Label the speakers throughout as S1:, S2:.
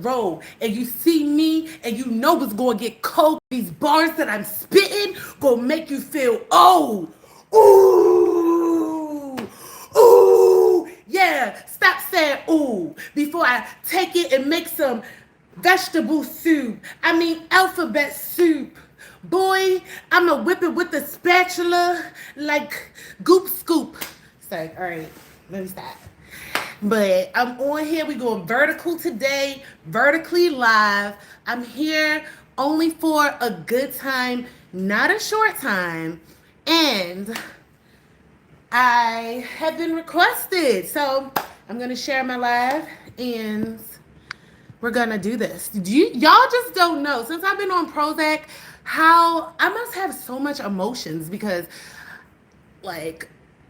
S1: road and you see me and you know what's going to get cold, these bars that I'm spitting going to make you feel, oh, ooh, ooh, yeah. Stop saying ooh before I take it and make some vegetable soup. I mean, alphabet soup. Boy, I'ma whip it with the spatula like goop scoop. So, all right, let me stop. But I'm on here. We going vertical today, vertically live. I'm here only for a good time, not a short time. And I have been requested. So I'm going to share my live and we're going to do this. Y'all just don't know. Since I've been on Prozac, how I must have so much emotions because like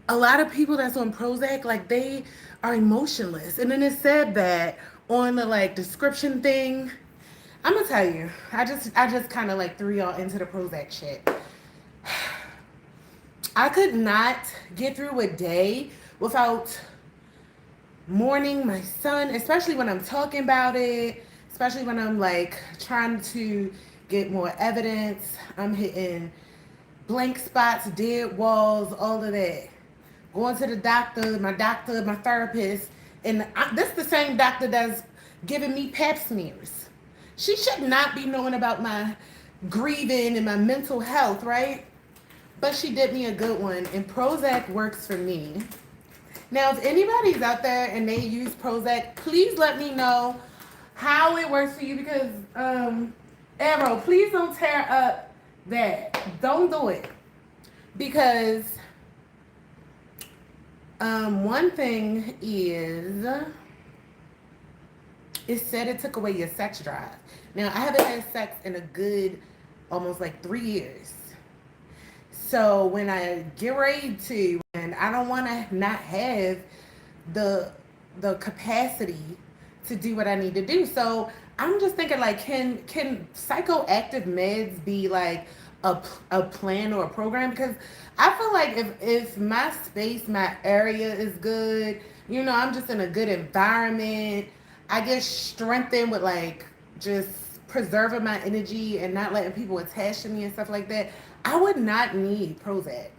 S1: a lot of people that's on Prozac, like they are emotionless. And then it said that on the like description thing. I'm gonna tell you, I just kind of like threw y'all into the Prozac shit. I could not get through a day without mourning my son, especially when I'm talking about it, especially when I'm like trying to get more evidence. I'm hitting blank spots, dead walls, all of that. Going to the doctor, my therapist, and this is the same doctor that's giving me pap smears. She should not be knowing about my grieving and my mental health, right? But she did me a good one, and Prozac works for me. Now, if anybody's out there and they use Prozac, please let me know how it works for you because, Arrow, please don't tear up that. Don't do it. Because one thing is, it said it took away your sex drive. Now, I haven't had sex in a good almost like 3 years. So when I get ready to, and I don't want to not have the capacity to do what I need to do. So I'm just thinking like, can psychoactive meds be like a plan or a program? Because I feel like if my space, my area is good, you know, I'm just in a good environment, I get strengthened with like just preserving my energy and not letting people attach to me and stuff like that, I would not need Prozac.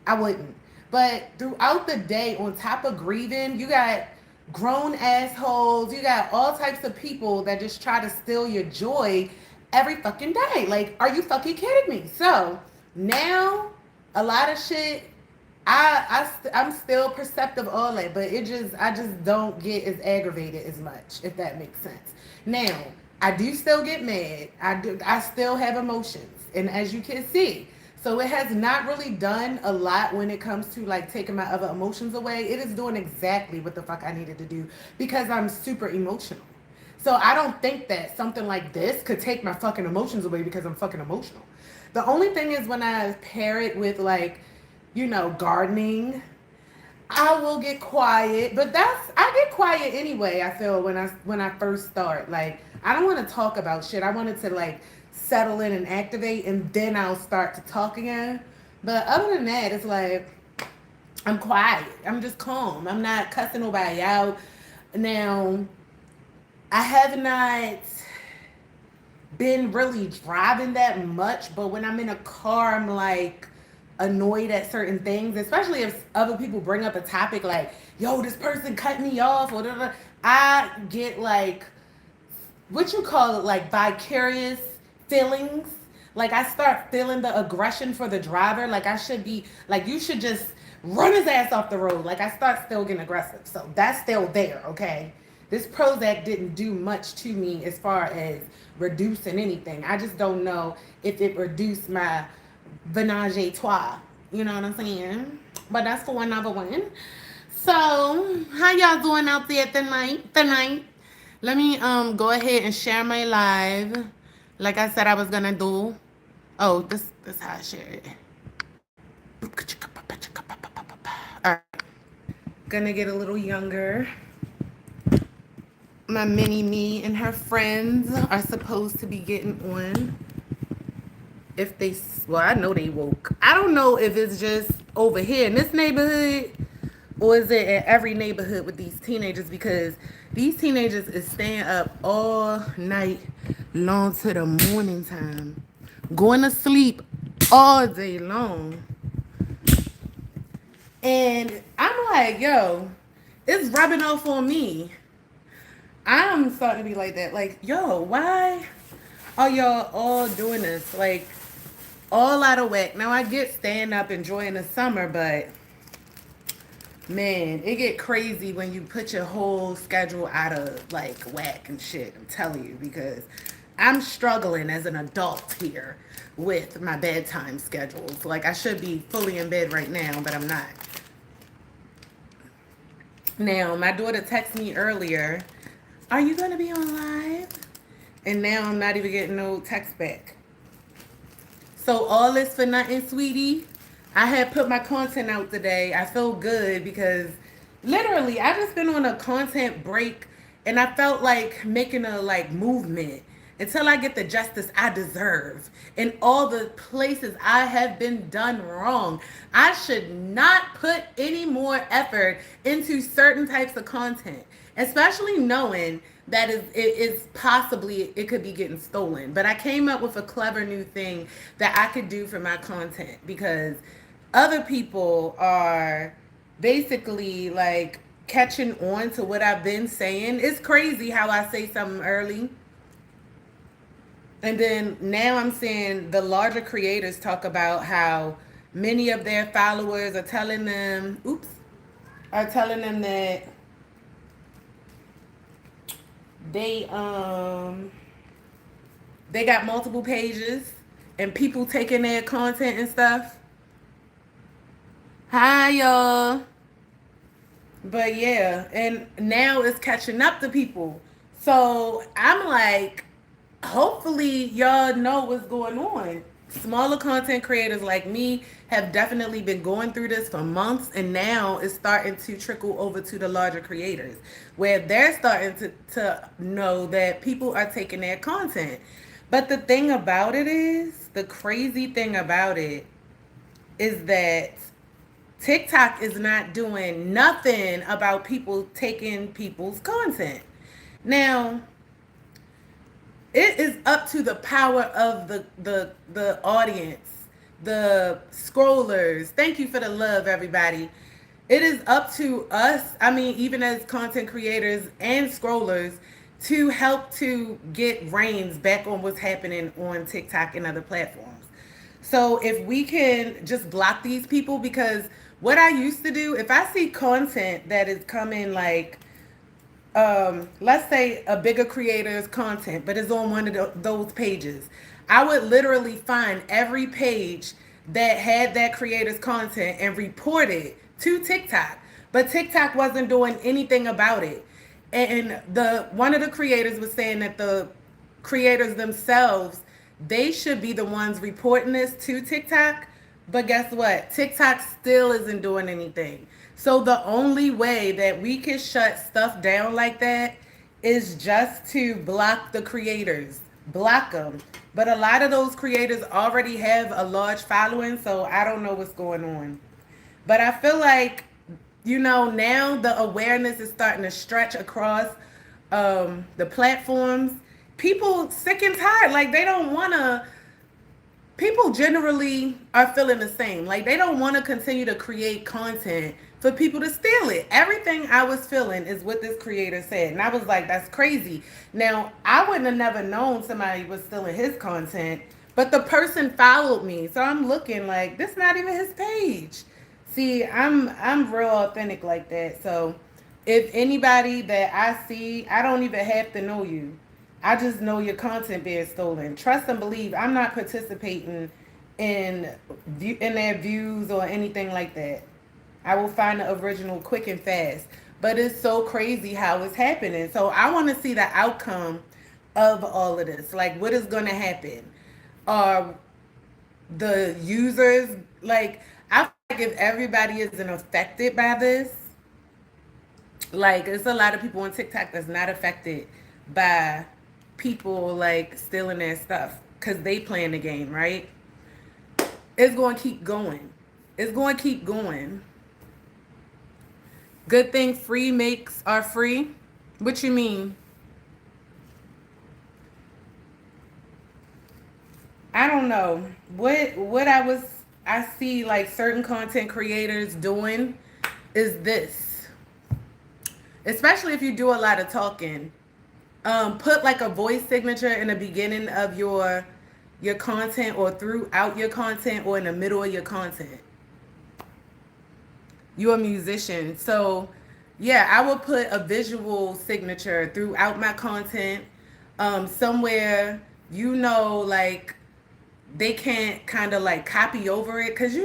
S1: I wouldn't. But throughout the day, on top of grieving, you got grown assholes, you got all types of people that just try to steal your joy every fucking day. Like, are you fucking kidding me? So now a lot of shit, I'm still perceptive of all that, but I just don't get as aggravated as much, if that makes sense. Now, I do still get mad. I still have emotions, and as you can see, so it has not really done a lot when it comes to like taking my other emotions away. It is doing exactly what the fuck I needed to do because I'm super emotional. So I don't think that something like this could take my fucking emotions away because I'm fucking emotional. The only thing is when I pair it with like, you know, gardening, I will get quiet, but I get quiet anyway. I feel when I first start, like I don't want to talk about shit. I wanted to like settle in and activate, and then I'll start to talk again. But other than that, it's like I'm quiet. I'm just calm. I'm not cussing nobody out. Now, I have not been really driving that much, but when I'm in a car, I'm like annoyed at certain things, especially if other people bring up a topic like, yo, this person cut me off or whatever. I get like, what you call it, like vicarious feelings. Like I start feeling the aggression for the driver. Like I should be, like you should just run his ass off the road. Like I start still getting aggressive. So that's still there, okay? This Prozac didn't do much to me as far as reducing anything. I just don't know if it reduced my menage a trois. You know what I'm saying? But that's for another one. So, how y'all doing out there tonight? Let me go ahead and share my live. Like I said I was gonna do. Oh, this how I share it. Alright. Gonna get a little younger. My mini me and her friends are supposed to be getting on. If they, well, I know they woke. I don't know if it's just over here in this neighborhood or is it in every neighborhood with these teenagers? Because these teenagers is staying up all night long to the morning time, going to sleep all day long. And I'm like, yo, it's rubbing off on me. I'm starting to be like that. Like, yo, why are y'all all doing this? Like, all out of whack. Now, I get staying up enjoying the summer, but man, it get crazy when you put your whole schedule out of like whack and shit. I'm telling you, because I'm struggling as an adult here with my bedtime schedules. Like, I should be fully in bed right now, but I'm not. Now, my daughter texted me earlier, are you going to be on live? And now I'm not even getting no text back. So all this for nothing, sweetie. I had put my content out today. I feel good because literally I just been on a content break and I felt like making a like movement until I get the justice I deserve in all the places I have been done wrong. I should not put any more effort into certain types of content, especially knowing that is possibly it could be getting stolen. But I came up with a clever new thing that I could do for my content because other people are basically like catching on to what I've been saying. It's crazy how I say something early and then now I'm seeing the larger creators talk about how many of their followers are telling them, are telling them that they um they got multiple pages and people taking their content and stuff. Hi y'all. But yeah, and now it's catching up to people. So I'm like, hopefully y'all know what's going on. Smaller content creators like me have definitely been going through this for months, and now it's starting to trickle over to the larger creators where they're starting to know that people are taking their content. But the thing about it is, the crazy thing about it is that TikTok is not doing nothing about people taking people's content. Now, it is up to the power of the audience, the scrollers. Thank you for the love, everybody. It is up to us, I mean, even as content creators and scrollers, to help to get reins back on what's happening on TikTok and other platforms. So if we can just block these people, because what I used to do, if I see content that is coming like let's say a bigger creator's content, but it's on one of those pages, I would literally find every page that had that creator's content and report it to TikTok. But TikTok wasn't doing anything about it. And the one of the creators was saying that the creators themselves, they should be the ones reporting this to TikTok. But guess what? TikTok still isn't doing anything. So the only way that we can shut stuff down like that is just to block the creators, block them. But a lot of those creators already have a large following, so I don't know what's going on. But I feel like, now the awareness is starting to stretch across the platforms. People sick and tired, like they don't want to. People generally are feeling the same. Like they don't want to continue to create content for people to steal it. Everything I was feeling is what this creator said. And I was like, that's crazy. Now, I wouldn't have never known somebody was stealing his content, but the person followed me. So I'm looking like this not even his page. See, I'm real authentic like that. So if anybody that I see, I don't even have to know you. I just know your content being stolen. Trust and believe. I'm not participating in their views or anything like that. I will find the original quick and fast. But it's so crazy how it's happening. So I want to see the outcome of all of this. Like, what is going to happen? Are the users, like, I feel like if everybody isn't affected by this, like, there's a lot of people on TikTok that's not affected by people, like, stealing their stuff because they playing the game, right? It's going to keep going. It's going to keep going. Good thing free makes are free. What you mean? I don't know. What I see like certain content creators doing is this. Especially if you do a lot of talking. Put like a voice signature in the beginning of your content or throughout your content or in the middle of your content. You're a musician. So, yeah, I will put a visual signature throughout my content. Somewhere, like they can't kind of like copy over it. Because,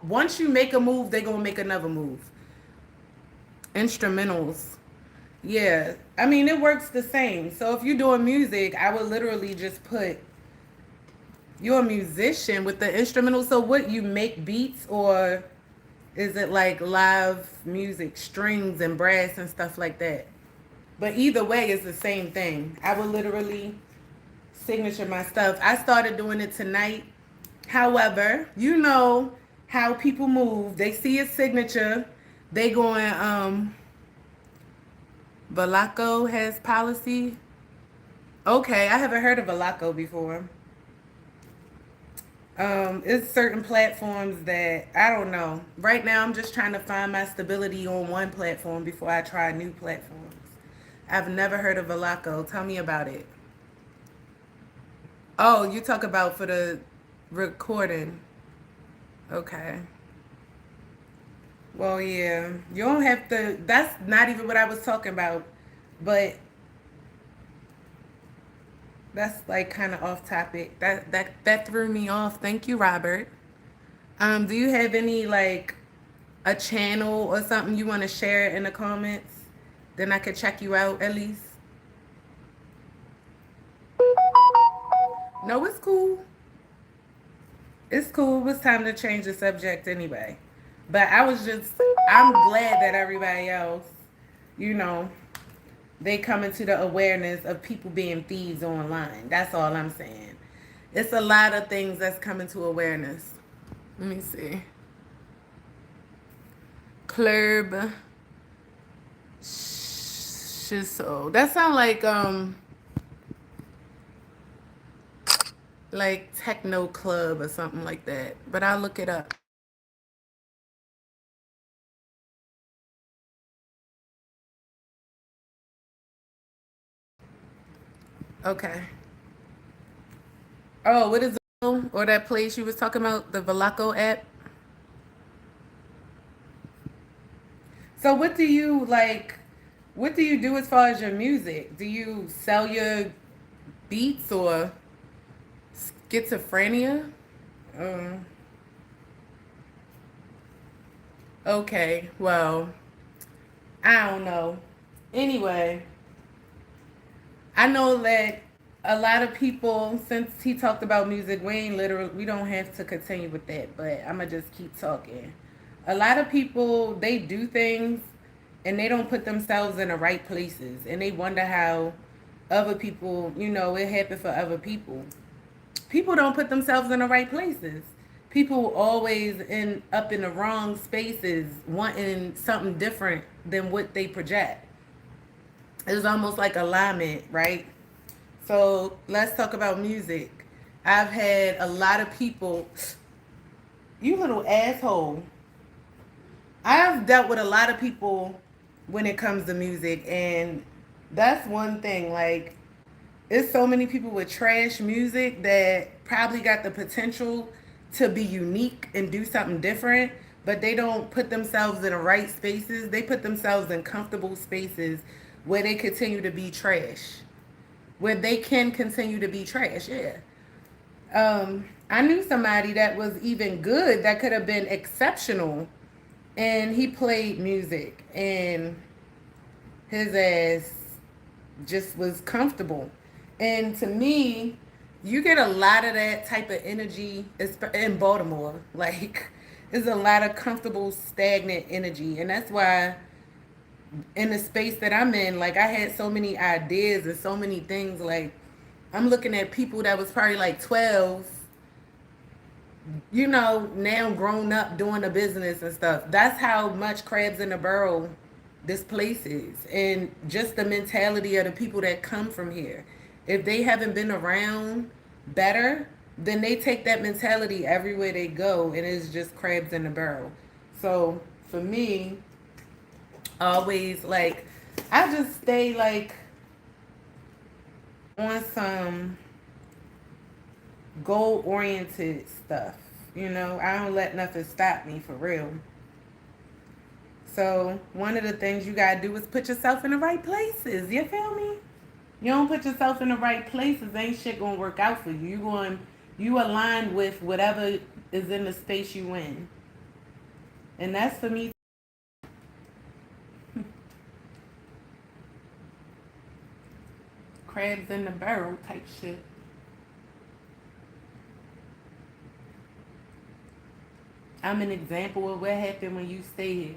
S1: once you make a move, they're going to make another move. Instrumentals. Yeah. I mean, it works the same. So if you're doing music, I would literally just put you're a musician with the instrumental. So what you make beats or is it like live music, strings and brass and stuff like that? But either way, it's the same thing. I would literally signature my stuff. I started doing it tonight. However, you know how people move. They see a signature. They going, Valaco has policy. Okay, I haven't heard of Valaco before. It's certain platforms that I don't know. Right now, I'm just trying to find my stability on one platform before I try new platforms. I've never heard of Valaco. Tell me about it. Oh, you talk about for the recording. Okay. Well, yeah. You don't have to. That's not even what I was talking about. But that's like kind of off topic. That threw me off. Thank you, Robert. Do you have any like a channel or something you want to share in the comments? Then I could check you out at least. No, it's cool. It's cool. It was time to change the subject anyway. But I'm glad that everybody else, you know, they come into the awareness of people being thieves online. That's all I'm saying. It's a lot of things that's coming to awareness. Let me see. Club Shiso. That sound like techno club or something like that. But I'll look it up. Okay. Oh, what is it? Or that place you was talking about, the Valaco app? So what do you like? What do you do as far as your music? Do you sell your beats or schizophrenia? Um, okay, well, I don't know. Anyway, I know that a lot of people, since he talked about music, we don't have to continue with that, but I'm gonna just keep talking. A lot of people, they do things and they don't put themselves in the right places and they wonder how other people, it happened for other people. People don't put themselves in the right places. People always end up in the wrong spaces wanting something different than what they project. It's almost like alignment, right? So let's talk about music. I've had a lot of people, you little asshole. I've dealt with a lot of people when it comes to music, and that's one thing. Like, it's so many people with trash music that probably got the potential to be unique and do something different, but they don't put themselves in the right spaces. They put themselves in comfortable spaces where they continue to be trash, where they can continue to be trash. Yeah. I knew somebody that was even good, that could have been exceptional, and he played music, and his ass just was comfortable. And to me, you get a lot of that type of energy in Baltimore. Like, there's a lot of comfortable, stagnant energy. And that's why, in the space that I'm in, like, I had so many ideas and so many things. Like, I'm looking at people that was probably like 12, now grown up doing a business and stuff. That's how much crabs in the barrel this place is, and just the mentality of the people that come from here. If they haven't been around better, then they take that mentality everywhere they go, and it's just crabs in the barrel. So for me, always like, I just stay like on some goal oriented stuff. You know, I don't let nothing stop me for real. So one of the things you gotta do is put yourself in the right places. You feel me? You don't put yourself in the right places, ain't shit gonna work out for you. You align with whatever is in the space you in. And that's for me. Crabs in the barrel type shit. I'm an example of what happened when you stay here.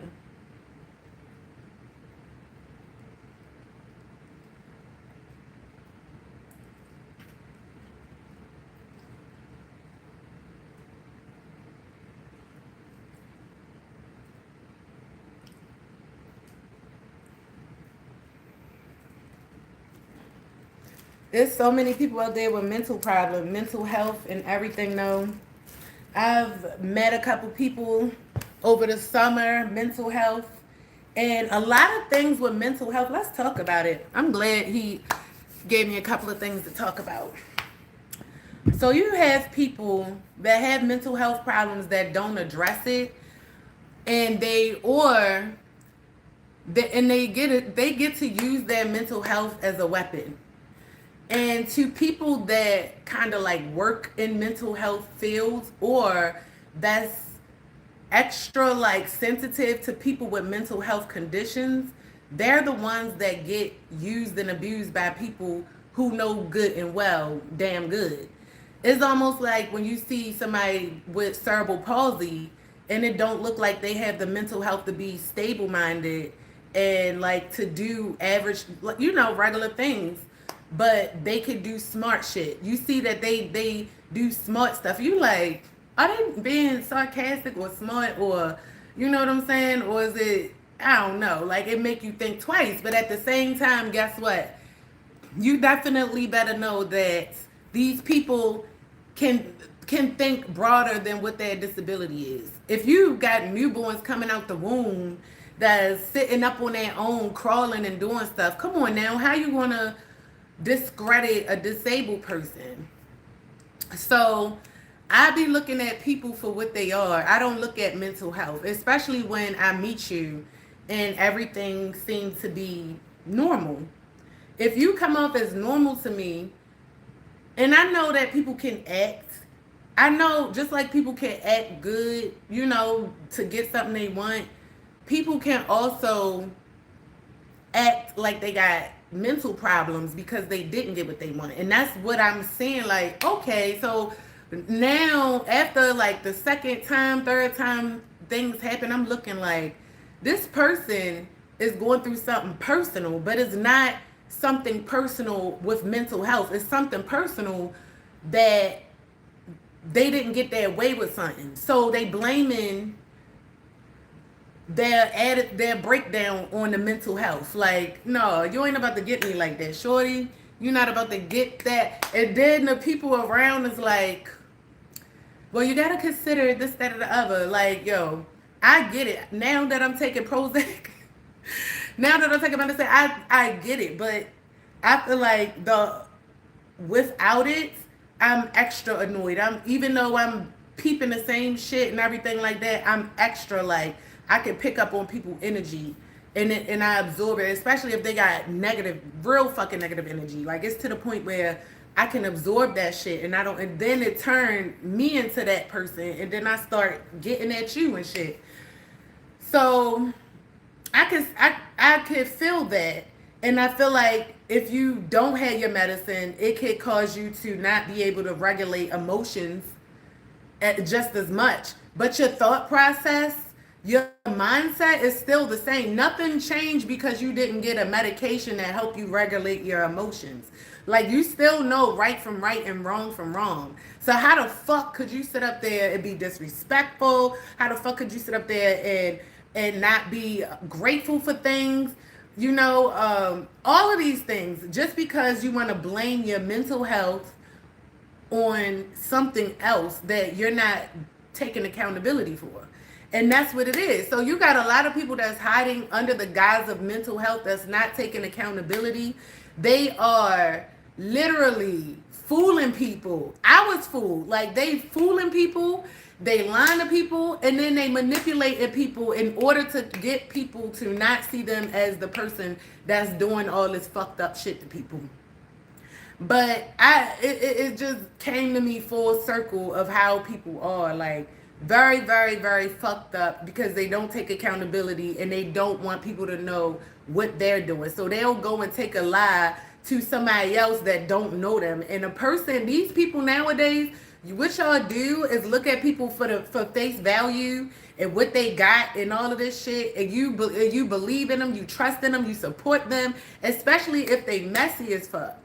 S1: There's so many people out there with mental problems, mental health, and everything. Though I've met a couple people over the summer, mental health, and a lot of things with mental health. Let's talk about it. I'm glad he gave me a couple of things to talk about. So you have people that have mental health problems that don't address it, and they get to use their mental health as a weapon. And to people that kind of like work in mental health fields, or that's extra like sensitive to people with mental health conditions, they're the ones that get used and abused by people who know good and well, damn good. It's almost like when you see somebody with cerebral palsy and it don't look like they have the mental health to be stable minded and like to do average, you know, regular things, but they could do smart shit. You see that they do smart stuff. You like, are they being sarcastic or smart, or you know what I'm saying? Or is it, I don't know, like it make you think twice. But at the same time, guess what? You definitely better know that these people can can think broader than what their disability is. If you got newborns coming out the womb that's sitting up on their own, crawling and doing stuff, come on now, how you gonna discredit a disabled person? So I be looking at people for what they are. I don't look at mental health, especially when I meet you and everything seems to be normal. If you come off as normal to me, and I know that people can act, I know just like people can act good, you know, to get something they want, people can also act like they got mental problems because they didn't get what they want. And that's what I'm saying. Like, okay, so now after like the second time, third time things happen, I'm looking like this person is going through something personal, but it's not something personal with mental health. It's something personal that they didn't get their way with something. So they blaming their breakdown on the mental health. Like, no, you ain't about to get me like that, shorty. You're not about to get that. And then the people around is like, well, you gotta consider this, that, or the other. Like, yo, I get it. Now that I'm taking Prozac, now that I'm taking medicine, I get it. But I feel like without it, I'm extra annoyed. Even though I'm peeping the same shit and everything like that, I'm extra like, I can pick up on people's energy and I absorb it, especially if they got negative, real fucking negative energy. Like, it's to the point where I can absorb that shit and I don't, and then it turned me into that person, and then I start getting at you and shit. So I could feel that. And I feel like if you don't have your medicine, it could cause you to not be able to regulate emotions just as much. But your thought process, your mindset is still the same. Nothing changed because you didn't get a medication that help you regulate your emotions. Like, you still know right from right and wrong from wrong. So how the fuck could you sit up there and be disrespectful? How the fuck could you sit up there and and not be grateful for things. You know, all of these things, just because you want to blame your mental health on something else that you're not taking accountability for. And that's what it is. So you got a lot of people that's hiding under the guise of mental health that's not taking accountability. They are literally fooling people. I was fooled. Like, they fooling people, they lying to people, and then they manipulating people in order to get people to not see them as the person that's doing all this fucked up shit to people. But it just came to me full circle of how people are, like, very, very, very fucked up because they don't take accountability and they don't want people to know what they're doing. So they'll go and take a lie to somebody else that don't know them. And a person, these people nowadays, what y'all do is look at people for face value and what they got and all of this shit, and you believe in them, you trust in them, you support them, especially if they messy as fuck.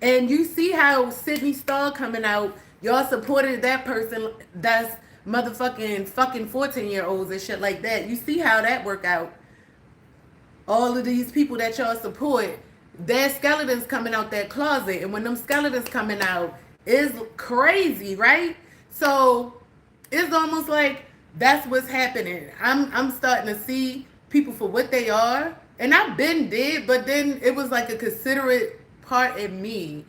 S1: And you see how Sydney Starr coming out, y'all supported that person that's motherfucking fucking 14-year-olds and shit like that. You see how that work out. All of these people that y'all support, their skeletons coming out that closet. And when them skeletons coming out, is crazy, right? So it's almost like that's what's happening. I'm starting to see people for what they are. And I've been dead, but then it was like a considerate part in me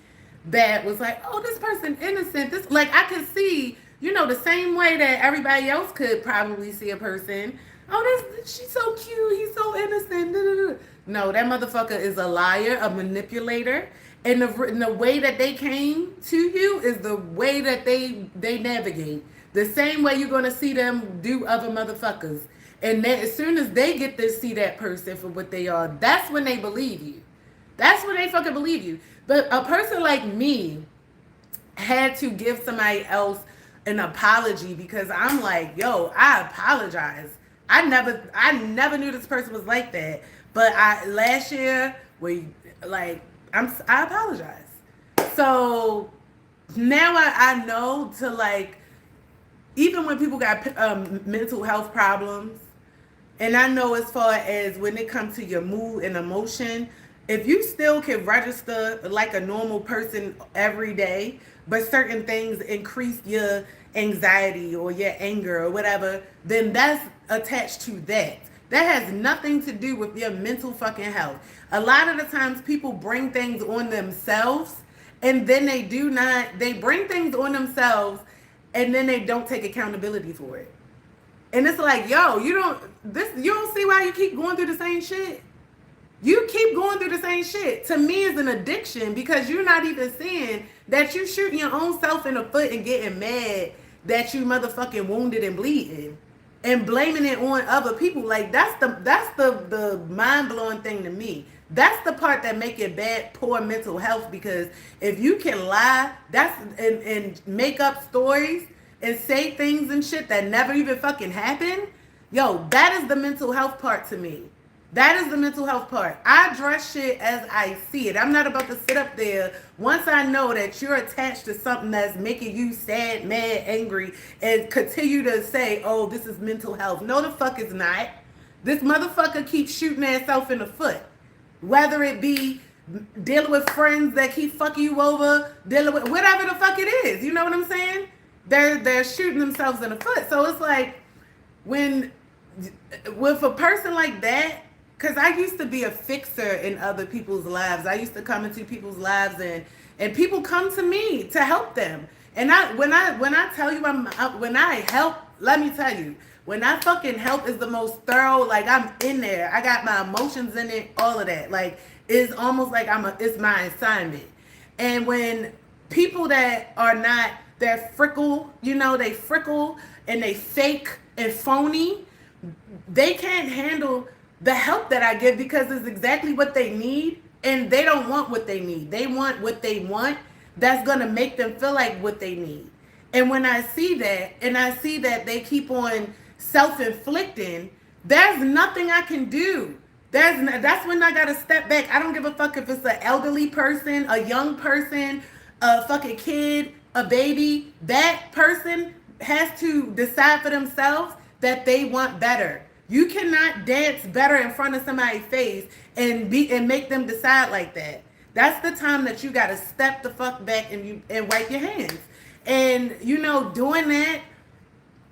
S1: that was like, oh, this person innocent. This, like, I could see, you know, the same way that everybody else could probably see a person. Oh, this, she's so cute. He's so innocent. No, that motherfucker is a liar, a manipulator. And the way that they came to you is the way that they navigate. The same way you're going to see them do other motherfuckers. And then, as soon as they get to see that person for what they are, that's when they believe you. That's when they fucking believe you. But a person like me had to give somebody else an apology because I'm like, yo, I apologize. I never knew this person was like that. But last year, I apologize. So now I know to, like, even when people got mental health problems, and I know as far as when it comes to your mood and emotion, if you still can register like a normal person every day, but certain things increase your anxiety or your anger or whatever, then that's attached to that. That has nothing to do with your mental fucking health. A lot of the times people bring things on themselves and then they bring things on themselves and then they don't take accountability for it. And it's like, yo, you don't see why you keep going through the same shit. You keep going through the same shit. To me, it's an addiction because you're not even seeing that you shooting your own self in the foot and getting mad that you motherfucking wounded and bleeding and blaming it on other people. Like, that's the mind-blowing thing to me. That's the part that make it bad, poor mental health, because if you can lie, and make up stories and say things and shit that never even fucking happened, yo, that is the mental health part to me. That is the mental health part. I address shit as I see it. I'm not about to sit up there once I know that you're attached to something that's making you sad, mad, angry, and continue to say, oh, this is mental health. No, the fuck is not. This motherfucker keeps shooting herself in the foot. Whether it be dealing with friends that keep fucking you over, dealing with whatever the fuck it is. You know what I'm saying? They're shooting themselves in the foot. So it's like, with a person like that, because I used to be a fixer in other people's lives. I used to come into people's lives and people come to me to help them. And when I tell you when I help, let me tell you, when I fucking help is the most thorough. Like, I'm in there. I got my emotions in it, all of that. Like, it's almost like it's my assignment. And when people that are not, they're frickle, they frickle and they fake and phony, they can't handle the help that I give because it's exactly what they need, and they don't want what they need. They want what they want that's going to make them feel like what they need. And when I see that, and I see that they keep on self-inflicting, there's nothing I can do. That's when I got to step back. I don't give a fuck if it's an elderly person, a young person, a fucking kid, a baby. That person has to decide for themselves that they want better. You cannot dance better in front of somebody's face and make them decide like that. That's the time that you gotta step the fuck back and wipe your hands. And doing that,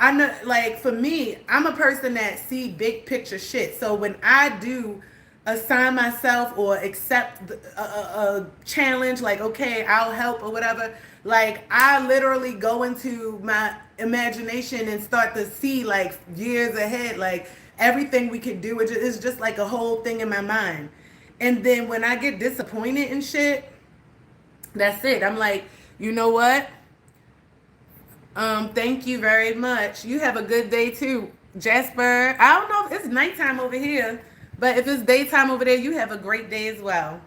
S1: I know, like for me, I'm a person that see big picture shit. So when I do assign myself or accept a challenge, like okay, I'll help or whatever, like I literally go into my imagination and start to see like years ahead, like everything we could do. It's just like a whole thing in my mind. And then when I get disappointed and shit, that's it. I'm like, you know what? Thank you very much. You have a good day too, Jasper. I don't know if it's nighttime over here, but if it's daytime over there, you have a great day as well.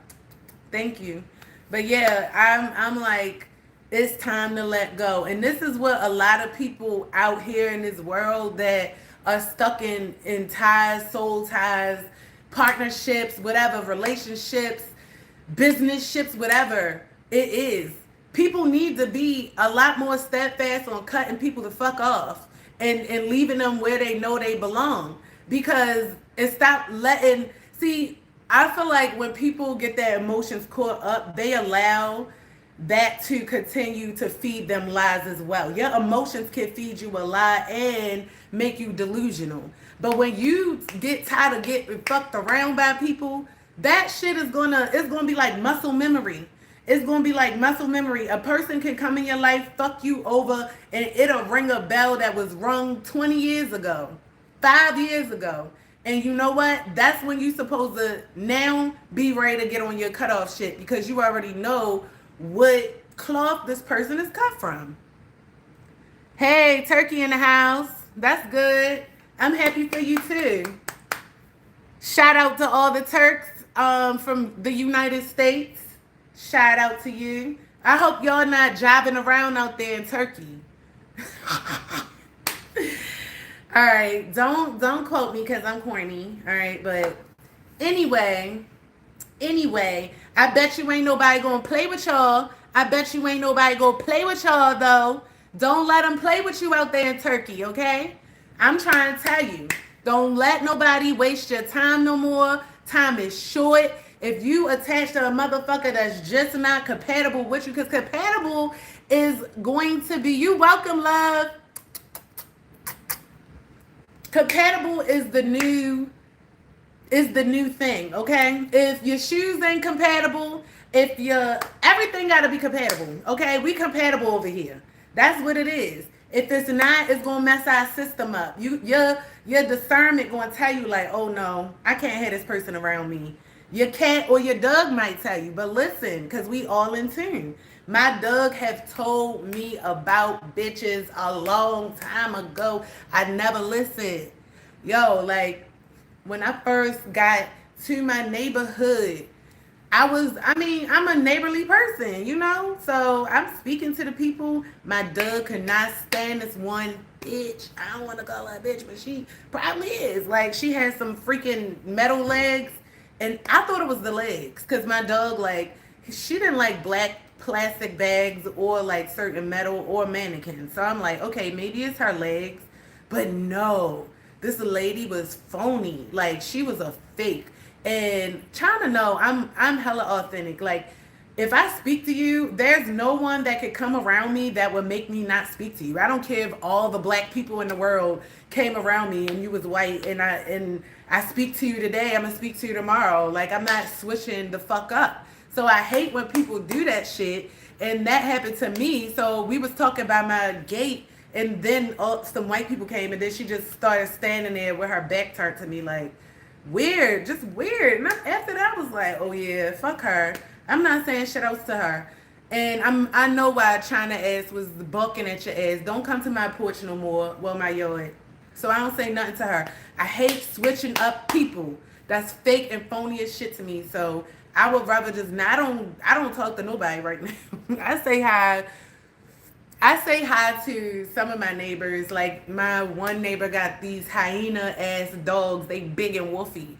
S1: Thank you. But yeah, I'm like, it's time to let go. And this is what a lot of people out here in this world that are stuck in ties, soul ties, partnerships, whatever, relationships, business ships, whatever it is. People need to be a lot more steadfast on cutting people the fuck off and leaving them where they know they belong. Because it stop letting see, I feel like when people get their emotions caught up, they allow that to continue to feed them lies as well. Your emotions can feed you a lie and make you delusional. But when you get tired of getting fucked around by people, that shit is gonna be like muscle memory. It's gonna be like muscle memory. A person can come in your life, fuck you over, and it'll ring a bell that was rung 20 years ago, 5 years ago. And you know what? That's when you supposed to now be ready to get on your cutoff shit because you already know what cloth this person is cut from. Hey, turkey in the house. That's good. I'm happy for you too. Shout out to all the Turks from the United States. Shout out to you. I hope y'all not driving around out there in Turkey. All right, don't quote me because I'm corny. All right, but anyway, I bet you ain't nobody gonna play with y'all. I bet you ain't nobody gonna play with y'all though. Don't let them play with you out there in Turkey, okay? I'm trying to tell you, don't let nobody waste your time no more. Time is short. If you attach to a motherfucker that's just not compatible with you, because compatible is going to be, you welcome, love. Compatible is the new thing, okay? If your shoes ain't compatible, if your everything gotta be compatible, okay? We compatible over here. That's what it is. If it's not, it's gonna mess our system up. Your discernment gonna tell you like, oh no, I can't have this person around me. Your cat or your dog might tell you, but listen, because we all in tune. My dog have told me about bitches a long time ago. I never listened. Yo, like when I first got to my neighborhood, I'm a neighborly person, So I'm speaking to the people. My dog could not stand this one bitch. I don't want to call her a bitch, but she probably is. Like, she has some freaking metal legs. And I thought it was the legs. Because my dog, like, she didn't like black plastic bags or like certain metal or mannequins. So I'm like, okay, maybe it's her legs. But no, this lady was phony. Like, she was a fake. And trying to know, I'm hella authentic. Like, if I speak to you, there's no one that could come around me that would make me not speak to you. I don't care if all the black people in the world came around me and you was white and I speak to you today, I'm gonna speak to you tomorrow. Like, I'm not switching the fuck up. So I hate when people do that shit. And that happened to me. So we was talking about my gate, and then some white people came, and then she just started standing there with her back turned to me, like, weird, just weird. And after that, I was like, oh yeah, fuck her. I'm not saying shit else to her. And I know why China ass was balking at your ass. Don't come to my porch no more. Well, my yard. So I don't say nothing to her. I hate switching up people. That's fake and phony as shit to me. So I would rather just not. I don't talk to nobody right now. I say hi to some of my neighbors. Like, my one neighbor got these hyena ass dogs. They big and woofy.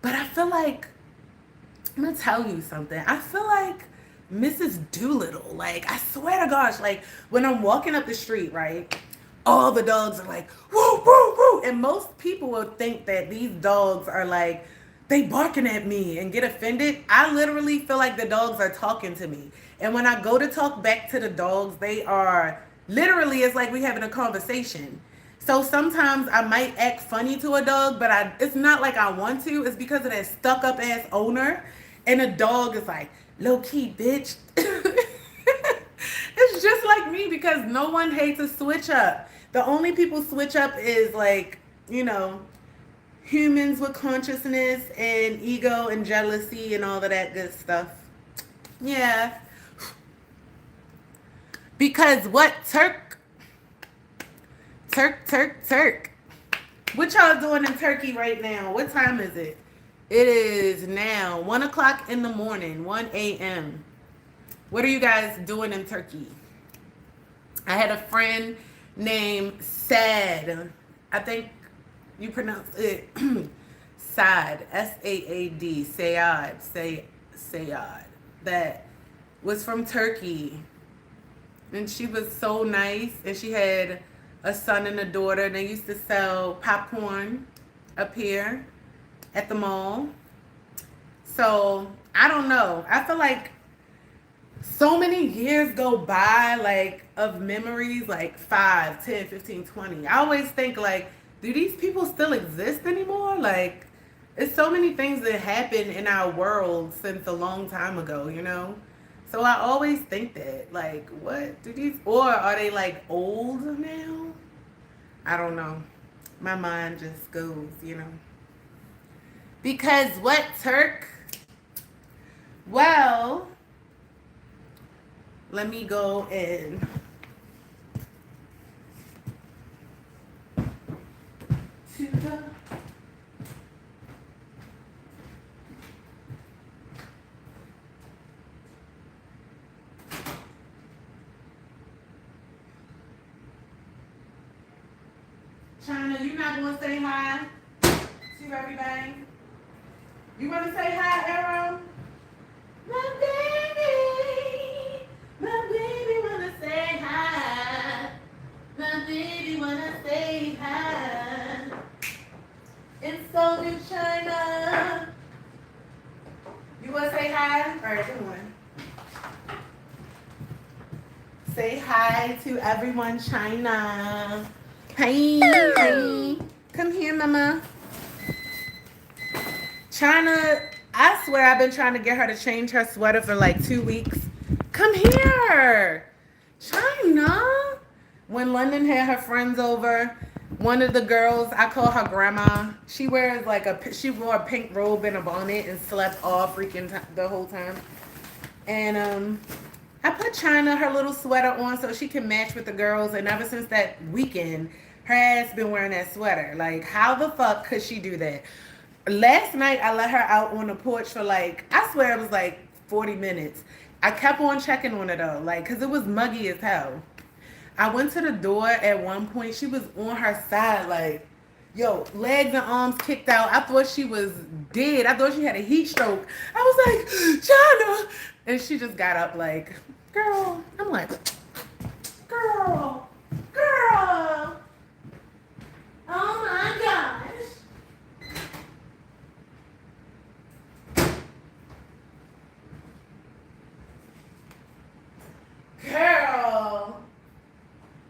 S1: But I feel like, I'm gonna tell you something. I feel like Mrs. Doolittle. Like, I swear to gosh, like when I'm walking up the street, right? all the dogs are like, woo, woo, woo. And most people will think that these dogs are like, they barking at me and get offended. I literally feel like the dogs are talking to me. And when I go to talk back to the dogs, they are literally, it's like we having a conversation. So sometimes I might act funny to a dog, but it's not like I want to. It's because of that stuck up ass owner. And the dog is like, low key, bitch. It's just like me because no one hates a switch up. The only people switch up is like, you know, humans with consciousness and ego and jealousy and all of that good stuff. Yeah. Because what? Turk. What y'all doing in Turkey right now? What time is it? It is now 1 o'clock in the morning, 1 a.m. What are you guys doing in Turkey? I had a friend named Sad. I think you pronounce it Saad, S-A-A-D, Sayad, that was from Turkey. And she was so nice. And she had a son and a daughter. They used to sell popcorn up here at the mall. So, I don't know. I feel like so many years go by, like, of memories, like 5, 10, 15, 20. I always think, like, do these people still exist anymore? Like, it's so many things that happened in our world since a long time ago, you know? So I always think that, like, what do these, or are they, like, old now? I don't know. My mind just goes, you know. Because what, Turk? Well, let me go in. To the China, you not gonna say hi to everybody? You wanna say hi, Arrow? My baby wanna say hi. My baby wanna say hi. It's so new, China. You wanna say hi? All right, come on. Say hi to everyone, China. Hi. Come here, Mama. China, I swear I've been trying to get her to change her sweater for like 2 weeks. Come here. China. When London had her friends over, one of the girls, I call her grandma, she wears like she wore a pink robe and a bonnet and slept all freaking the whole time. And I put China her little sweater on so she can match with the girls. And ever since that weekend, her ass been wearing that sweater. Like, how the fuck could she do that? Last night, I let her out on the porch for like, I swear it was like 40 minutes. I kept on checking on her though, like, because it was muggy as hell. I went to the door at one point. She was on her side, like, yo, legs and arms kicked out. I thought she was dead. I thought she had a heat stroke. I was like, China. And she just got up like, girl. I'm like, girl. Oh my gosh. Girl.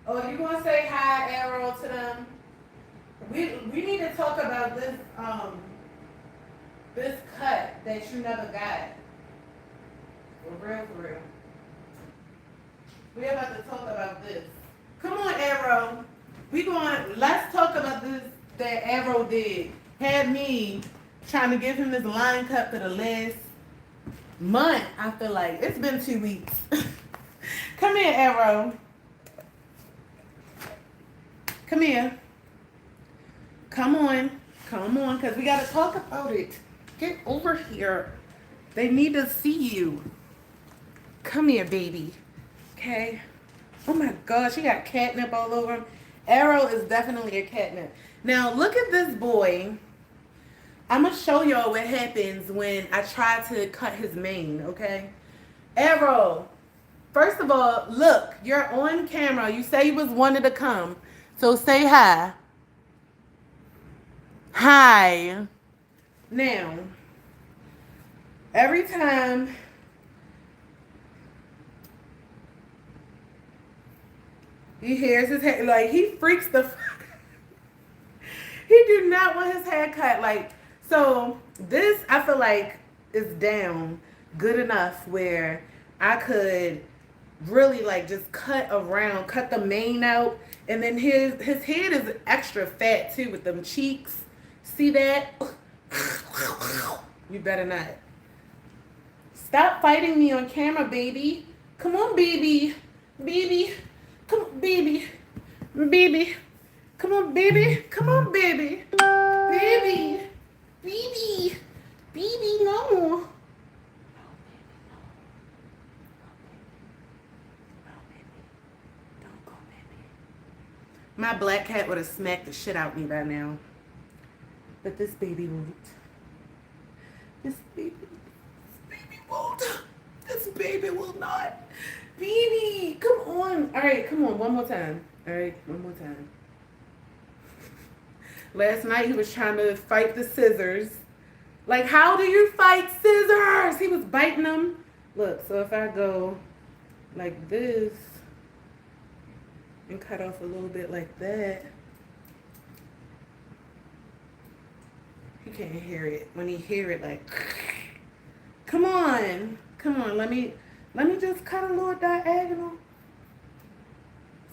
S1: Oh, you gonna say hi, Arrow, to them? We need to talk about this cut that you never got. For real. We're about to talk about this. Come on, Arrow. Let's talk about this that Arrow did. Had me trying to give him this line cut for the last month. I feel like it's been 2 weeks. Come here, Arrow. Come here. Come on, because we got to talk about it. Get over here. They need to see you. Come here, baby. Okay. Oh my gosh, he got catnip all over him. Arrow is definitely a catnip. Now, look at this boy. I'm going to show y'all what happens when I try to cut his mane, okay? Arrow, first of all, look, you're on camera. You say you was wanted to come. So say hi. Hi. Now, every time he hears his hair, like he freaks the he do not want his hair cut. Like, so this I feel like is down good enough where I could really like just cut around, cut the mane out, and then his head is extra fat too with them cheeks. See that? You better not. Stop fighting me on camera, baby. Come on, baby. Baby. Come on, baby. Baby. Come on, baby. Come on, baby. Baby. Baby. Baby, no. Don't go, baby. My black cat would have smacked the shit out of me by now. But this baby won't. This baby won't. This baby will not. Baby, come on. All right, come on. One more time. All right, one more time. Last night he was trying to fight the scissors. Like, how do you fight scissors? He was biting them. Look, so if I go like this and cut off a little bit like that, he can't hear it. When he hear it, like, come on, let me just cut a little diagonal.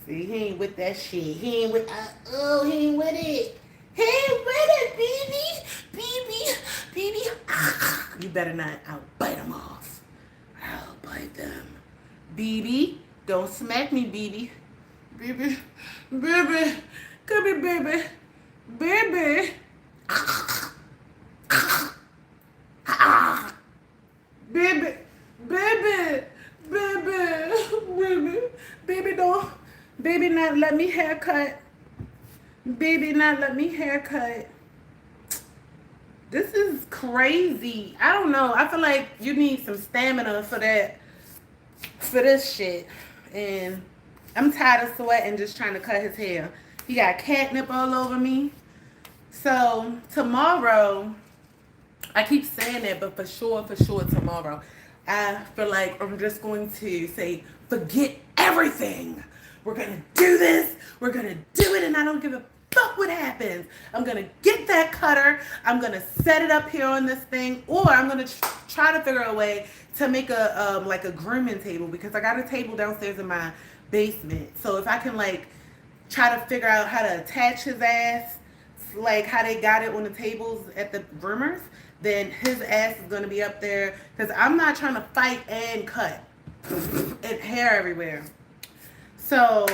S1: See, he ain't with that shit. He ain't with, he ain't with it. He ain't with it, baby. You better not. I'll bite them off. I'll bite them. Baby, don't smack me, baby. Baby, come here, baby. Baby. Baby, don't, baby, not let me haircut. Baby, not let me haircut. This is crazy. I don't know. I feel like you need some stamina for that, for this shit. And I'm tired of sweating just trying to cut his hair. He got catnip all over me. So tomorrow, I keep saying that, but for sure tomorrow, I feel like I'm just going to say, forget everything. We're going to do this. We're going to do it, and I don't give a fuck what happens. I'm going to get that cutter. I'm going to set it up here on this thing, or I'm going to try to figure out a way to make a like a grooming table, because I got a table downstairs in my basement. So if I can like try to figure out how to attach his ass, like how they got it on the tables at the groomers, then his ass is going to be up there, because I'm not trying to fight and cut and hair everywhere. So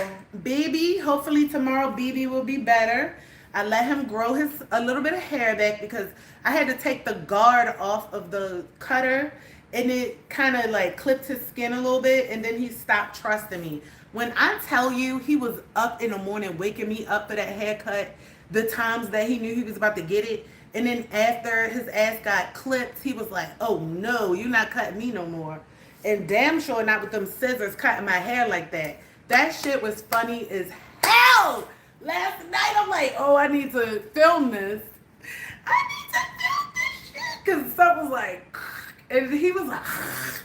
S1: baby, hopefully tomorrow baby will be better. I let him grow a little bit of hair back, because I had to take the guard off of the cutter, and it kind of like clipped his skin a little bit, and then he stopped trusting me. When I tell you he was up in the morning waking me up for that haircut, the times that he knew he was about to get it, and then after his ass got clipped, he was like, oh no, you're not cutting me no more. And damn sure not with them scissors cutting my hair like that. That shit was funny as hell. Last night I'm like, oh, I need to film this. I need to film this shit. Because something was like, and he was like,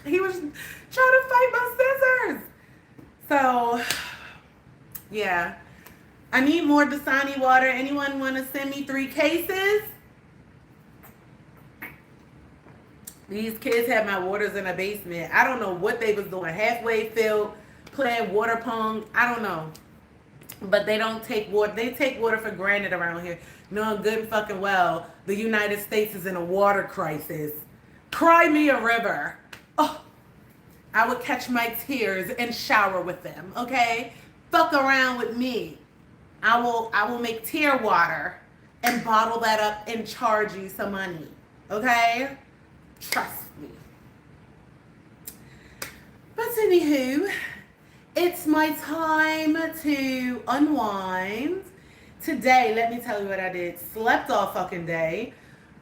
S1: he was trying to fight my scissors. So, yeah. I need more Dasani water. Anyone want to send me 3 cases? These kids had my waters in the basement. I don't know what they was doing. Halfway filled, playing water pong. I don't know. But they don't take water. They take water for granted around here. Knowing good and fucking well the United States is in a water crisis. Cry me a river. Oh, I would catch my tears and shower with them, okay? Fuck around with me. I will make tear water and bottle that up and charge you some money, okay? Trust me. But anywho, it's my time to unwind. Today, let me tell you what I did. Slept all fucking day.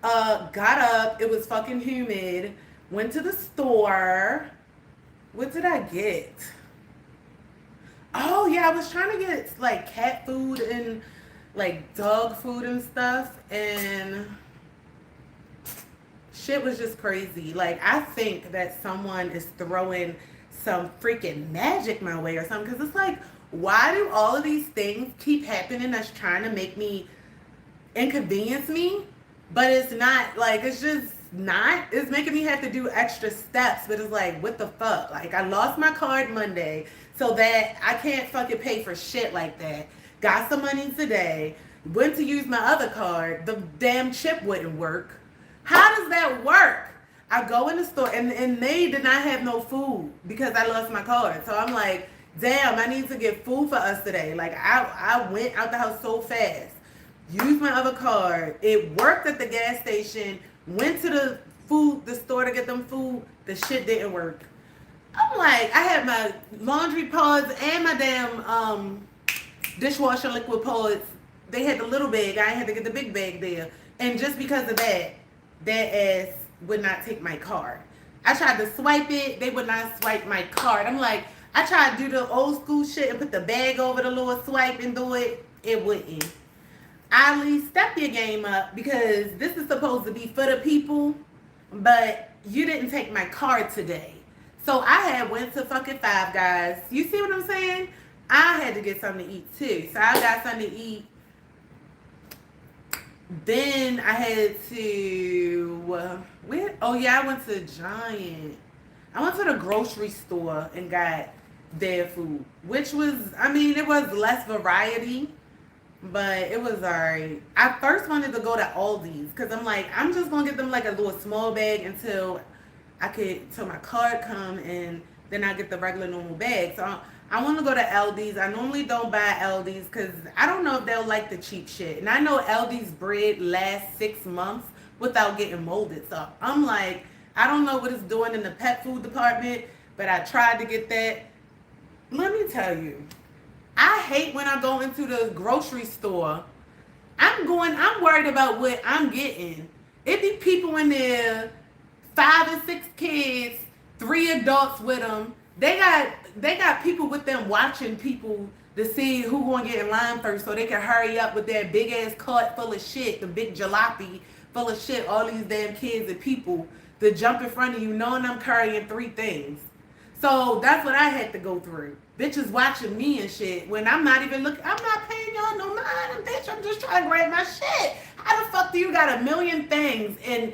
S1: Got up. It was fucking humid. Went to the store. What did I get? Oh, yeah. yeah, I was trying to get like cat food and like dog food and stuff, and shit was just crazy. Like, I think that someone is throwing some freaking magic my way or something, because it's like, why do all of these things keep happening that's trying to make me inconvenience me? But it's not like, it's just not. It's making me have to do extra steps, but it's like, what the fuck? Like, I lost my card Monday, so that I can't fucking pay for shit like that. Got some money today, went to use my other card, the damn chip wouldn't work. How does that work? I go in the store, and they did not have no food because I lost my card. So I'm like, damn, I need to get food for us today. Like, I went out the house so fast, used my other card. It worked at the gas station, went to the store to get them food. The shit didn't work. I'm like, I had my laundry pods and my damn dishwasher liquid pods. They had the little bag. I had to get the big bag there. And just because of that, that ass would not take my card. I tried to swipe it. They would not swipe my card. I'm like, I tried to do the old school shit and put the bag over the little swipe and do it. It wouldn't. Ali, step your game up, because this is supposed to be for the people, but you didn't take my card today. So I had went to fucking Five Guys. You see what I'm saying? I had to get something to eat too. So I got something to eat. Then I had to where? Oh yeah, I went to Giant. I went to the grocery store and got their food, which was, I mean, it was less variety, but it was alright. I first wanted to go to Aldi's because I'm like, I'm just gonna get them like a little small bag until my card come, and then I get the regular normal bag. So I want to go to Aldi's. I normally don't buy Aldi's because I don't know if they'll like the cheap shit. And I know Aldi's bread lasts 6 months without getting molded. So I'm like, I don't know what it's doing in the pet food department, but I tried to get that. Let me tell you, I hate when I go into the grocery store. I'm worried about what I'm getting. It be people in there, 5 and 6 kids, 3 adults with them. They got people with them watching people to see who gonna get in line first, so they can hurry up with their big ass cart full of shit, the big jalopy full of shit, all these damn kids and people to jump in front of you knowing I'm carrying 3 things. So that's what I had to go through. Bitches watching me and shit when I'm not even looking. I'm not paying y'all no mind, bitch. I'm just trying to grab my shit. How the fuck do you got a million things and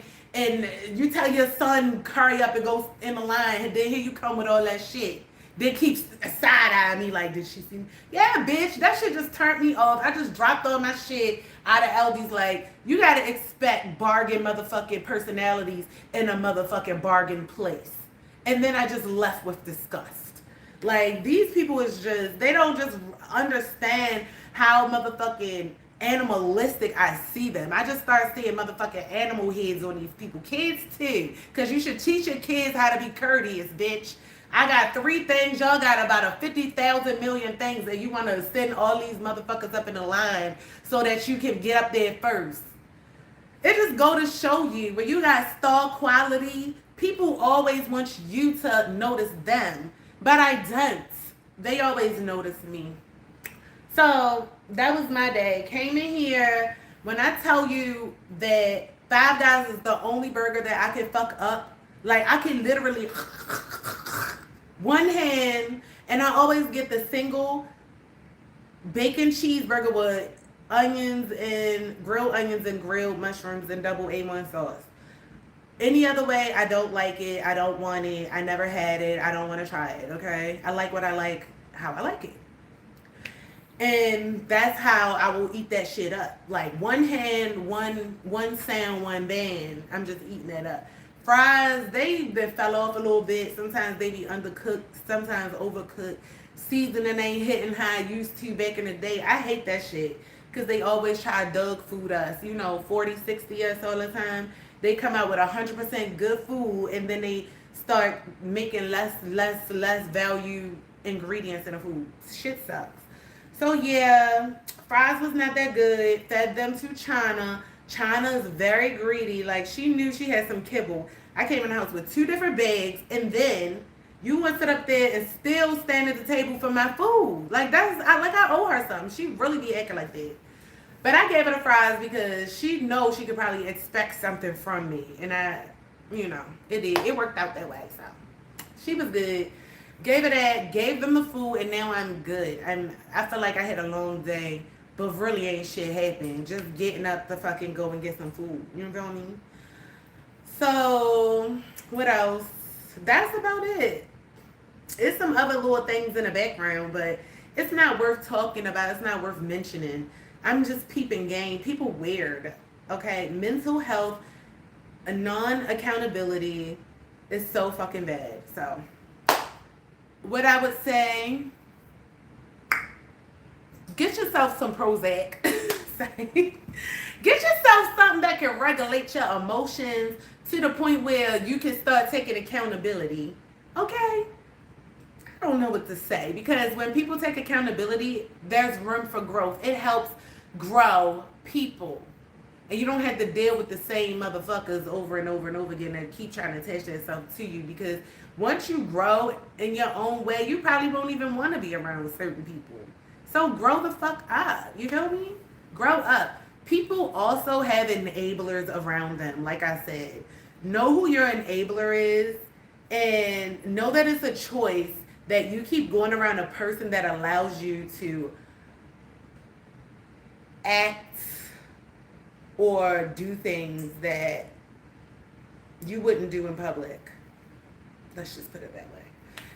S1: you tell your son hurry up and go in the line, and then here you come with all that shit? They keep side-eyeing me like, did she see me? Yeah, bitch, that shit just turned me off. I just dropped all my shit out of Aldi's. Like, you gotta expect bargain motherfucking personalities in a motherfucking bargain place. And then I just left with disgust. Like, these people is just, they don't just understand how motherfucking animalistic I see them. I just start seeing motherfucking animal heads on these people. Kids too. Because you should teach your kids how to be courteous, bitch. I got 3 things. Y'all got about a 50,000 million things that you want to send all these motherfuckers up in the line so that you can get up there first. It just go to show you, when you got star quality, people always want you to notice them. But I don't. They always notice me. So that was my day. Came in here. When I tell you that Five Guys is the only burger that I can fuck up, like I can literally one hand, and I always get the single bacon cheeseburger with onions and grilled mushrooms and double A1 sauce. Any other way, I don't like it. I don't want it. I never had it. I don't want to try it, okay? I like what I like, how I like it. And that's how I will eat that shit up. Like, one hand, one sound, one band. I'm just eating that up. Fries, they fell off a little bit. Sometimes they be undercooked, sometimes overcooked. Seasoning ain't hitting how I used to back in the day. I hate that shit because they always try to dog food us. 40, 60 us all the time. They come out with 100% good food, and then they start making less value ingredients in the food. Shit sucks. So yeah, fries was not that good. Fed them to China. China's very greedy. Like, she knew she had some kibble. I came in the house with 2 different bags, and then You want to sit up there and still stand at the table for my food. Like I owe her something. She really be acting like that. But I gave her the fries because she knows she could probably expect something from me, and it did. It worked out that way. So she was good. Gave her that. Gave them the food, and now I'm good. I feel like I had a long day, but really ain't shit happened. Just getting up to fucking go and get some food. You know what I mean? So what else? That's about it. It's some other little things in the background, but it's not worth talking about. It's not worth mentioning. I'm just peeping game. People weird. Okay? Mental health, a non-accountability is so fucking bad. So what I would say, get yourself some Prozac. Get yourself something that can regulate your emotions to the point where you can start taking accountability. Okay? I don't know what to say, because when people take accountability, there's room for growth. It helps grow people. And you don't have to deal with the same motherfuckers over and over and over again that keep trying to attach themselves to you, because once you grow in your own way, you probably won't even want to be around certain people. So grow the fuck up. You feel me? Grow up. People also have enablers around them. Like I said, know who your enabler is and know that it's a choice that you keep going around a person that allows you to act or do things that you wouldn't do in public. Let's just put it that way.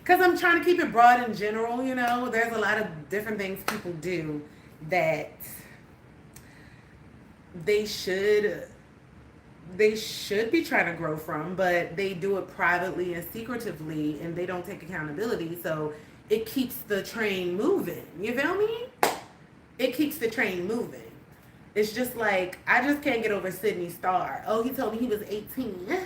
S1: Because I'm trying to keep it broad in general, There's a lot of different things people do that they should be trying to grow from, but they do it privately and secretively, and they don't take accountability. So it keeps the train moving. You feel me? It keeps the train moving. It's just like, I just can't get over Sydney Starr. Oh, he told me he was 18.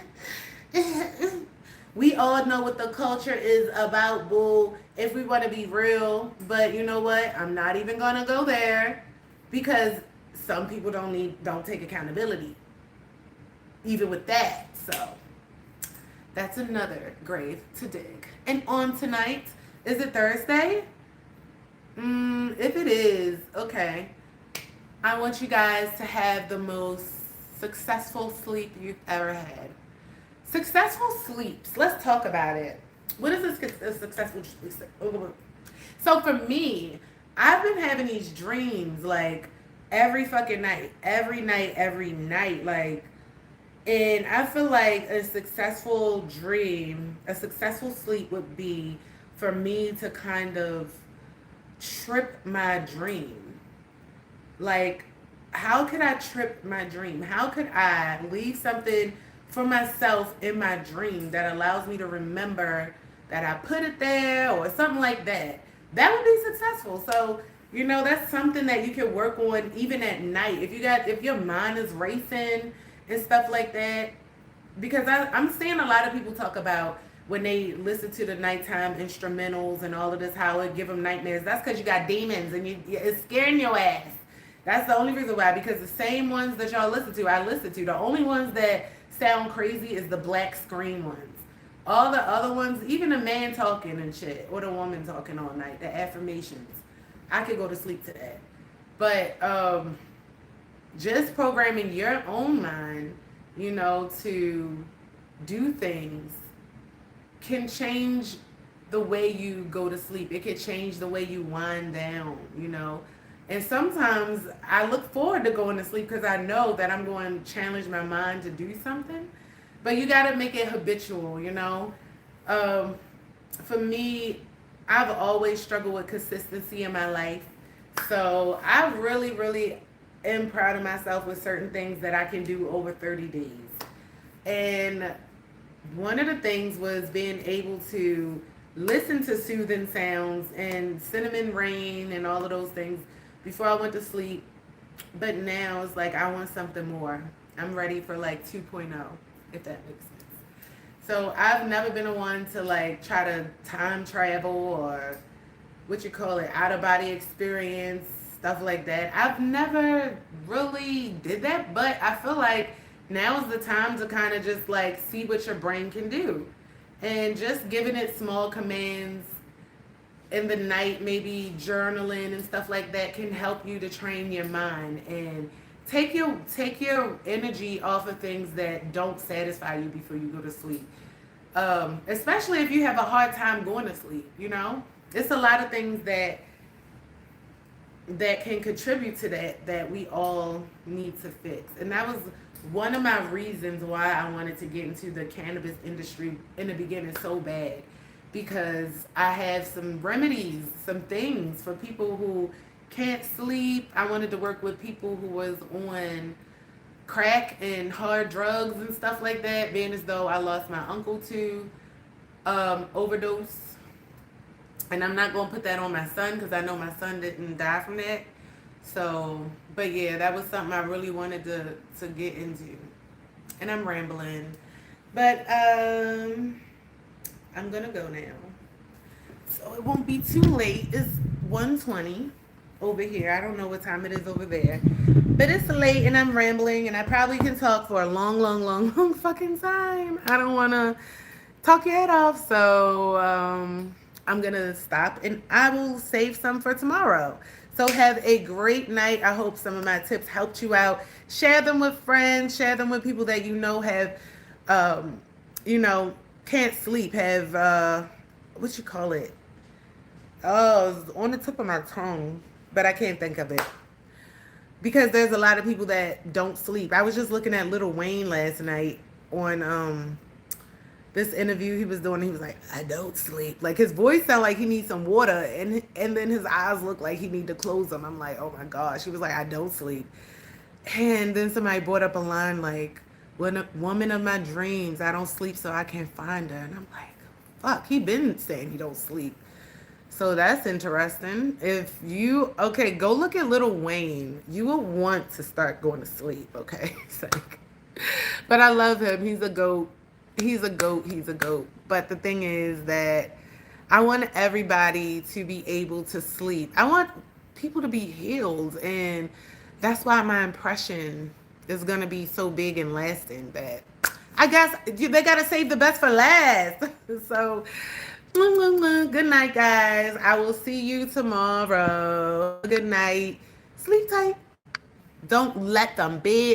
S1: We all know what the culture is about, boo, if we want to be real. But you know what? I'm not even going to go there, because some people don't take accountability even with that. So that's another grave to dig. And on tonight, is it Thursday? If it is, okay, I want you guys to have the most successful sleep you've ever had. Successful sleeps. Let's talk about it. What is a successful sleep? So for me, I've been having these dreams like every fucking night, every night, like, and I feel like a successful dream, a successful sleep would be for me to kind of trip my dream. Like, how could I trip my dream? How could I leave something for myself in my dream that allows me to remember that I put it there, or something like that? That would be successful. So, that's something that you can work on even at night. If your mind is racing and stuff like that, because I'm seeing a lot of people talk about when they listen to the nighttime instrumentals and all of this, how it give them nightmares. That's because you got demons and it's scaring your ass. That's the only reason why, because the same ones that y'all listen to, I listen to. The only ones that sound crazy is the black screen ones. All the other ones, even the man talking and shit, or the woman talking all night, the affirmations, I could go to sleep to that. But just programming your own mind, to do things can change the way you go to sleep. It can change the way you wind down, And sometimes I look forward to going to sleep because I know that I'm going to challenge my mind to do something. But you got to make it habitual, For me, I've always struggled with consistency in my life. So I really, really am proud of myself with certain things that I can do over 30 days. And one of the things was being able to listen to soothing sounds and cinnamon rain and all of those things before I went to sleep. But now it's like I want something more. I'm ready for like 2.0, if that makes sense. So I've never been a one to like try to time travel or out of body experience, stuff like that. I've never really did that, but I feel like now is the time to kind of just like see what your brain can do. and just giving it small commands in the night, maybe journaling and stuff like that, can help you to train your mind and take your energy off of things that don't satisfy you before you go to sleep. Especially if you have a hard time going to sleep, it's a lot of things that can contribute to that we all need to fix. And that was one of my reasons why I wanted to get into the cannabis industry in the beginning so bad, because I have some remedies, some things for people who can't sleep. I wanted to work with people who was on crack and hard drugs and stuff like that, being as though I lost my uncle to overdose. And I'm not going to put that on my son because I know my son didn't die from that. So, but yeah, that was something I really wanted to get into. And I'm rambling. But I'm going to go now. So it won't be too late. It's 1:20 over here. I don't know what time it is over there. But it's late and I'm rambling and I probably can talk for a long, long, long, long fucking time. I don't want to talk your head off. So I'm going to stop and I will save some for tomorrow. So have a great night. I hope some of my tips helped you out. Share them with friends. Share them with people that have, you know, can't sleep. Have, what you call it? Oh, it's on the tip of my tongue, but I can't think of it. Because there's a lot of people that don't sleep. I was just looking at Lil Wayne last night on this interview he was doing. He was like, I don't sleep. Like his voice sounded like he needs some water, and then his eyes look like he need to close them. I'm like, oh my gosh. He was like, I don't sleep. And then somebody brought up a line like, when a woman of my dreams, I don't sleep so I can't find her. And I'm like, fuck, he been saying he don't sleep. So that's interesting. If you, okay, go look at Lil Wayne. You will want to start going to sleep, okay? It's like, but I love him. He's a goat. He's a goat. He's a goat. But the thing is that I want everybody to be able to sleep. I want people to be healed. And that's why my impression is going to be so big and lasting that I guess they got to save the best for last. So, good night, guys. I will see you tomorrow. Good night. Sleep tight. Don't let them bed